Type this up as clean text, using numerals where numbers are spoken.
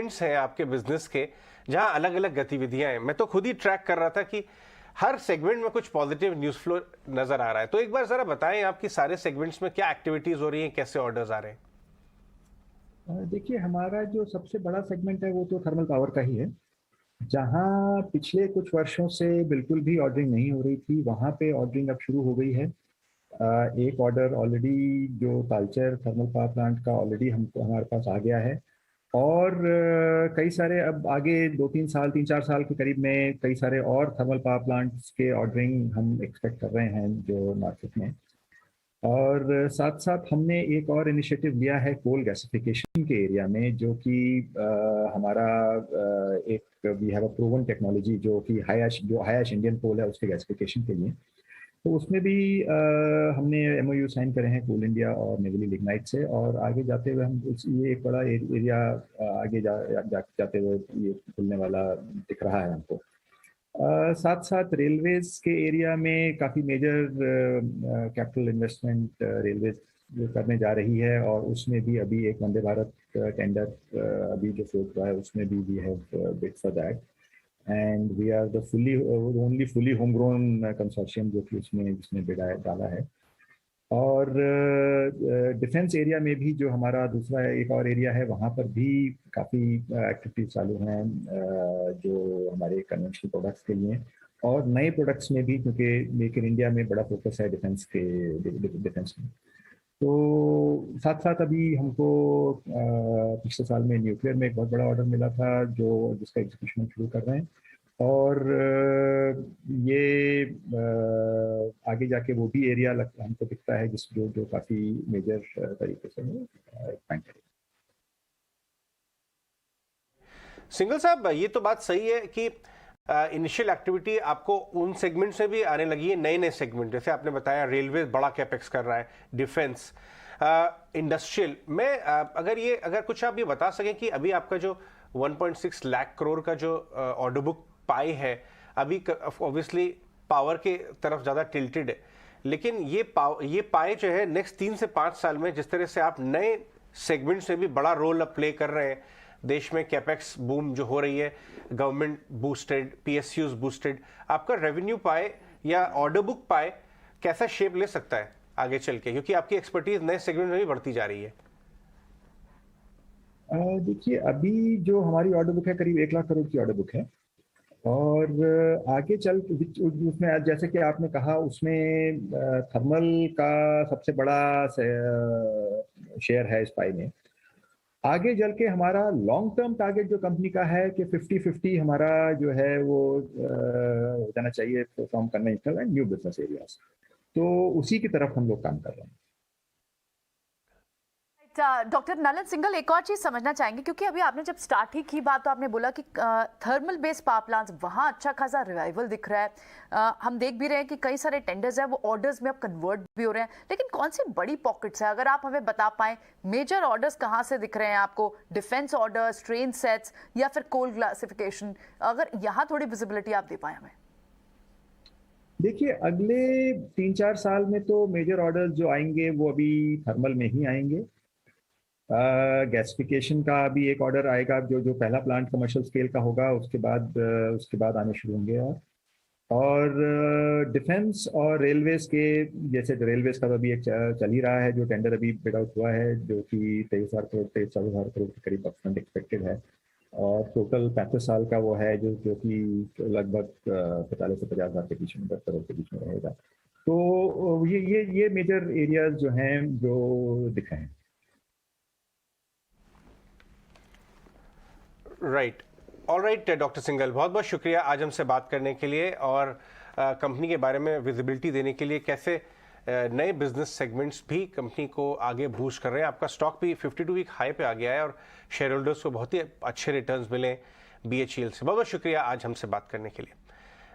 Segments हैं आपके business के जहां अलग अलग गतिविधियां हैं। मैं तो खुद ही ट्रैक कर रहा था कि हर सेगमेंट में कुछ पॉजिटिव न्यूज फ्लो नजर आ रहा है। तो एक बार जरा बताएं आपकी सारे सेगमेंट्स में क्या एक्टिविटीज हो रही हैं, कैसे ऑर्डर्स आ रहे हैं। देखिए, हमारा जो सबसे बड़ा सेगमेंट है वो तो थर्मल पावर का ही है। जहाँ पिछले कुछ वर्षों से बिल्कुल भी ऑर्डरिंग नहीं हो रही थी, वहाँ पे ऑर्डरिंग अब शुरू हो गई है। एक ऑर्डर ऑलरेडी जो तालचेर थर्मल पावर प्लांट का ऑलरेडी हमको हमारे पास आ गया है। और कई सारे अब आगे 2-3 साल 3-4 साल के करीब में कई सारे और थर्मल पावर प्लांट्स के ऑर्डरिंग हम एक्सपेक्ट कर रहे हैं जो मार्केट में। और साथ साथ हमने एक और इनिशिएटिव लिया है कोल गैसिफिकेशन के एरिया में, जो कि हमारा एक we have a proven technology जो कि हाई ऐश इंडियन कोल है उसके गैसिफिकेशन के लिए। तो उसमें भी हमने एमओयू साइन करे हैं कोल इंडिया और नेवली लिग्नाइट से, और आगे जाते हुए हम ये एक बड़ा एरिया आगे जाते हुए ये खुलने वाला दिख रहा है हमको। साथ साथ रेलवेज के एरिया में काफ़ी मेजर कैपिटल इन्वेस्टमेंट रेलवेज करने जा रही है, और उसमें भी अभी एक वंदे भारत टेंडर अभी जो फ्लोट हुआ है उसमें भी we have bid for that, and we are the only fully home grown consortium जो कि उसमें जिसने बिड डाला है। और डिफेंस एरिया में भी जो हमारा दूसरा एक और एरिया है वहाँ पर भी काफ़ी एक्टिविटीज चालू हैं जो हमारे कन्वेंशनल प्रोडक्ट्स के लिए, और नए प्रोडक्ट्स में भी, क्योंकि मेक इन इंडिया में बड़ा फोकस है डिफेंस में। तो साथ साथ अभी हमको पिछले साल में न्यूक्लियर में एक बहुत बड़ा ऑर्डर मिला था जिसका एग्जीक्यूशन शुरू कर रहे हैं। और ये आगे जाके वो भी एरिया हमको दिखता है जो काफी मेजर तरीके से एक्सपैंड करेगा। सिंगल साहब, ये तो बात सही है कि इनिशियल एक्टिविटी आपको उन सेगमेंट से भी आने लगी है, नए नए सेगमेंट, जैसे आपने बताया रेलवे बड़ा कैपेक्स कर रहा है, डिफेंस, इंडस्ट्रियल में। अगर कुछ आप ये बता सकें कि अभी आपका जो 1.6 लाख करोड़ का जो ऑर्डर बुक पाई है, अभी ऑब्वियसली पावर के तरफ ज़्यादा टिल्टेड है, लेकिन ये पाए जो है नेक्स्ट 3 से 5 साल में जिस तरह से आप नए सेगमेंट में भी बड़ा रोल अब प्ले कर रहे हैं, देश में कैपेक्स बूम जो हो रही है, गवर्नमेंट बूस्टेड, पीएसयूज बूस्टेड, आपका रेवेन्यू पाए या ऑर्डर बुक पाए कैसा शेप ले सकता है आगे चल के, क्योंकि आपकी एक्सपर्टीज नए सेगमेंट में भी बढ़ती जा रही है। देखिए, अभी जो हमारी ऑर्डर बुक है करीब 1 लाख करोड़ की ऑर्डर बुक है, और आगे चल उसमें जैसे कि आपने कहा उसमें थर्मल का सबसे बड़ा शेयर है इस पाई में। आगे चल के हमारा लॉन्ग टर्म टारगेट जो कंपनी का है कि 50-50 हमारा जो है वो हो जाना चाहिए from conventional and new business areas, तो उसी की तरफ हम लोग काम कर रहे हैं। डॉक्टर नलन सिंघल, एक और चीज समझना चाहेंगे, क्योंकि अभी आपने जब स्टार्ट ही की बात तो आपने बोला कि थर्मल बेस्ड पावर प्लांट्स वहाँ अच्छा खासा रिवाइवल दिख रहा है। हम देख भी रहे हैं कि कई सारे टेंडर्स हैं वो ऑर्डर्स में अब कन्वर्ट भी हो रहे हैं, लेकिन कौन सी बड़ी पॉकेट्स है, अगर आप हमें बता पाएं, मेजर ऑर्डर्स कहाँ से दिख रहे हैं आपको? डिफेंस ऑर्डर्स, ट्रेन सेट्स, या फिर कोल क्लासिफिकेशन? अगर यहाँ थोड़ी विजिबिलिटी आप दे पाए हमें। देखिए, अगले 3-4 साल में तो मेजर ऑर्डर्स जो आएंगे वो अभी थर्मल में ही आएंगे। गैसिफिकेशन का भी एक ऑर्डर आएगा जो पहला प्लांट कमर्शियल स्केल का होगा, उसके बाद आने शुरू होंगे। और डिफेंस और रेलवेज के, जैसे रेलवेज का तो अभी एक चल ही रहा है जो टेंडर अभी बिड आउट हुआ है, जो कि 23,000 करोड़ के करीब अपफ्रंट एक्सपेक्टेड है, और टोटल 35 साल का वो है जो कि लगभग 45 से 50,000 के बीच में, 10 करोड़ के बीच में रहेगा। तो ये मेजर एरियाज जो हैं जो दिख रहे हैं। राइट, ऑलराइट डॉक्टर सिंघल, बहुत बहुत शुक्रिया आज हमसे बात करने के लिए और कंपनी के बारे में विजिबिलिटी देने के लिए, कैसे नए बिजनेस सेगमेंट्स भी कंपनी को आगे बूस्ट कर रहे हैं। आपका स्टॉक भी 52 वीक हाई पे आ गया है और शेयर होल्डर्स को बहुत ही अच्छे रिटर्न्स मिले BHEL से। बहुत बहुत शुक्रिया आज हमसे बात करने के लिए।